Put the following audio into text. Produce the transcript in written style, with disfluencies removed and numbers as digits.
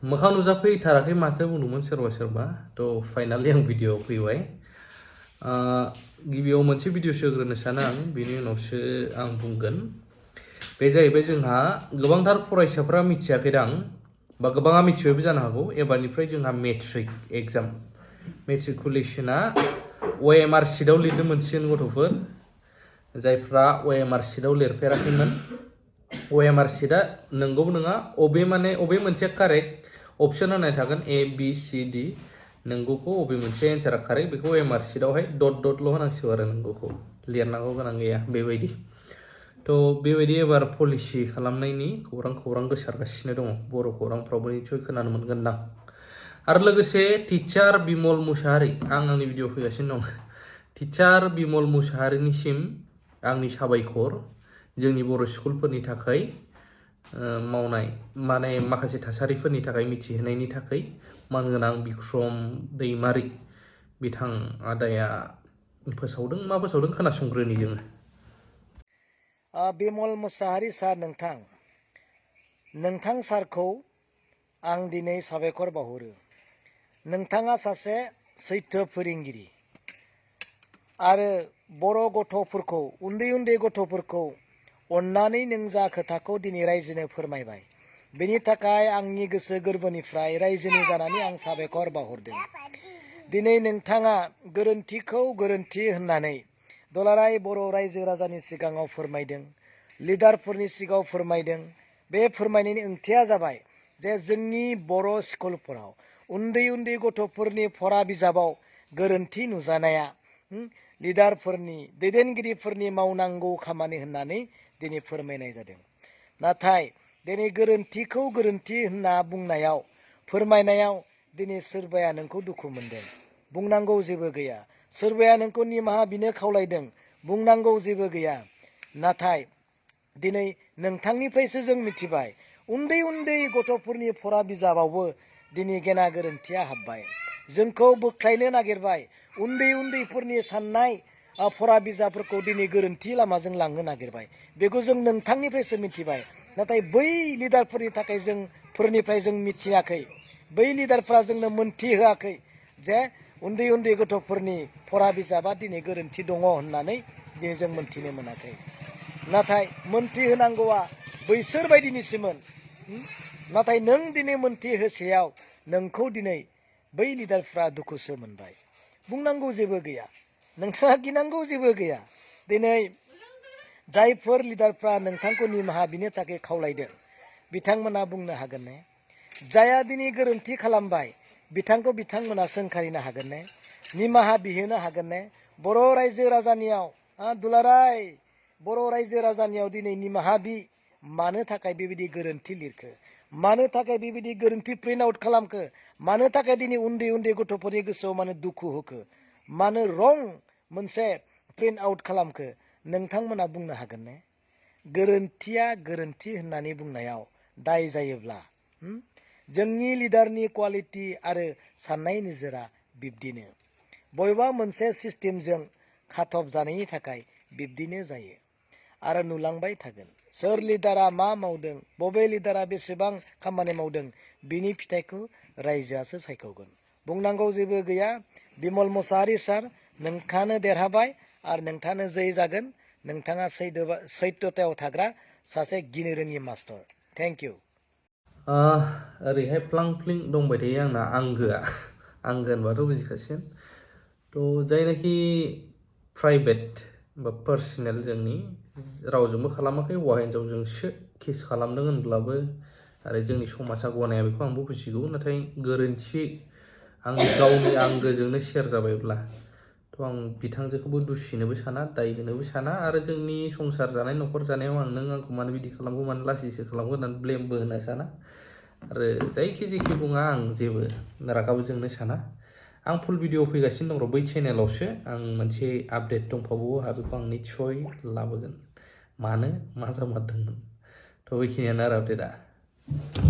मोखां नुजाफैथाराखै माथो बुंदोंमोन सोरबा सोरबा थ' फाइनालि आं भिडिअ'आव फैबाय गिबियाव मोनसे भिडिअ' होग्रोनो सानो आं बेनि उनावसो आं बुंगोन बे जाहैबाय जोंहा गोबांथार फरायसाफ्रा मिथियाखैदां बा गोबाङा मिथिबायबो जानो हागौ एबारनिफ्राय जोंहा मेट्रिक एग्जाम मेट्रिकुलेसना OMR शीटआव लिरनो मोनसिगोन गथ'फोर जायफ्रा OMR शीटआव लिरफेराखैमोन OMR शीटआ नंगौ नङा अबे मोनसे कारेक्ट अपशन होनाय थागोन A B C D नंगौखौ अबे मोनसे एन्सारा कारेक्ट बेखौ OMR शीटआवहाय डटल' होनांसिगौ आरो नंगौखौ लिरनांगौ गोनां गैया बेबायदि थ' बेबायदि एबार पलिसि खालामनायनि खौरां गोसारगासिनो दङ बर' खौरांफ्रावबो निसय खोनानो मोनगोनदां आरो लोगोसे टिचार बिमल मुसाहारि आंनि भिडिअ फैगासिनो दं टिचार बिमल मुसाहारिनिसिम आंनि साबायखर जोंनि बर' स्कुलफोरनि थाखाय मावनाय माखासे थासारिफोरनि थाखाय मिथिहोनायनि थाखाय मानगोनां बिक्रम दैमारि बिथां आदाया फोसावदों मा फोसावदों खोनासंग्रोनि जोङो बिमल मुसाहारि सार नोंथां सारखौ आं दिनै साबायखर बावहरो नोंथाङा सासे सैथो फोरोंगिरि आरो बर' गथ'फोरखौ उन्दै गथ'फोरखौ अन्नानै नों जा खोथाखौ दिनै रायजोनो फोरमायबाय बेनि थाखाय आंनि गोसो गोरबोनिफ्राय रायजोनि जानानै आं साबायखर बावहरदों दिनै नोंथाङा गोरोन्थिखौ गोरोन्थि होननानै दुलाराय बर' रायजो राजानि सिगाङाव फोरमायदों लिडारफोरनि सिगाङाव फोरमायदों बे फोरमायनायनि ओंथिया जाबाय जे जोंनि बर' स्कुलफोराव उन्दै गथ'फोरनि फरा बिजाबाव गोरोन्थि नुजानाया लिडारफोरनि दैदेनगिरिफोरनि मावनांगौ खामानि होननानै दिनै फोरमायनाय जादों नाथाय दिनै गोरोन्थिखौ गोरोन्थि होनना बुंनायाव फोरमायनायाव दिनै सोरबाया नोंखौ दुखु मोनदों बुंनांगौ जेबो गैया सोरबाया नोंखौ निमाहा बिनो खावलायदों बुंनांगौ जेबो गैया नाथाय दिनै नोंथांनिफ्रायसो जों मिथिबाय उन्दै गथ'फोरनि फरा बिजाबावबो दिनै गेना गोरोन्थिया हाबबाय जोंखौ बोख्लायनो नागिरबाय उन्दैफोरनि साननाय फरा बिजाबफोरखौ दिनै गोरोन्थि लामाजों लांनो नागिरबाय बेखौ जों नोंथांनिफ्रायसो मिथिबाय नाथाय बै लिडारफोरनि थाखाय फोरनिफ्राय जों मिथियाखै बै लिडारफोरा जोंनो मोनथि होआखै जे उन्दै गथ'फोरनि फरा बिजाबा दिनै गोरोन्थि दङ होननानै दिनै जों मोनथिनो मोनाखै नाथाय मोनथि होनांगौआ बैसोर बायदिनिसोमोन नाथाय नों दिनै मोनथि होसेयाव नोंखौ दिनै बै लिडारफ्रा दुखुसो मोनबाय बुंनांगौ जेबो गैया नोंथाङा गिनांगौ जेबो गैया दिनै जायफोर लिडारफ्रा नोंथांखौ निमाहा बिनो थाखाय खावलायदों बिथांमोना बुंनो हागोन ने जाया दिनै गोरोन्थि खालामबाय बिथांमोना सोंखारिनो हागोन ने निमाहा बिहोनो हागोन ने बर' रायजो राजानियाव दुलाराय बर' रायजो राजानियाव दिनै निमाहा बि मानो थाखाय बेबायदि गोरोन्थि लिरखो मानो थाखाय बेबायदि गोरोन्थि प्रिन्ट आउट खालामखो मानो थाखाय दिनै उन्दै गथ'फोरनि गोसोआव मानो दुखु होखो मानो रं मोनसे प्रिन्ट आउट खालामखो नोंथांमोना बुंनो हागोन ने गोरोन्थिया गोरोन्थि होननानै बुंनायाव दाय जायोब्ला जोंनि लिडारनि क्वालिटि आरो साननाय नोजोरा बिब्दिनो बबेबा मोनसे सिस्टेमजों खाथब जानायनि थाखाय बिब्दिनो जायो आरो नुलांबाय थागोन सोर लिडारा मा मावदों बबे लिडारा बेसेबां खामानि मावदों बिनि फिथाइखौ रायजोआसो सायख'गोन बुंनांगौ जेबो गैया बिमल मुसाहारि सार नोंथाङानो देरहाबाय आरो नोंथाङानो जै जागोन नोंथाङा सैथोतायाव थाग्रा सासे गिनो रोङि मास्टर थेंक इउ ओरैहाय प्लां प्लिं दंबाय थायो आंना आंगो होनबाथ' बुजिखासिगोन थ' जायनाखि प्राइभेट बा पार्सनेल जोंनि रावजोंबो खालामाखै हौवा हिन्जावजोंसो केस खालामदों होनब्लाबो आरो जोंनि समाजा गनाया बेखौ आंबो बुजिगौ नाथाय गोरोन्थि आंनि गावनि आंगोजोंनो शेयार जाबायब्ला थ' आं बिथांजोखौबो दुसिनोबो साना दाय होनोबो साना आरो जोंनि संसार जानाय न'खर जानायाव नों आंखौ मानो बिदि खालामगौ मानो लासिंसिं खालामगौ होननानै ब्लेमबो होनो साना आरो जायखि बुङा आं जेबो रागाबो जोंनो साना आं फुल भिडिअ फैगासिनो दं र' बै चेनेलावसो आं मोनसे आपडेट दंबावो बेखौ आं निस्सय लाबोगोन मानो मा जामारदोंमोन थ' बेखिनियानो आरो आपडेटआ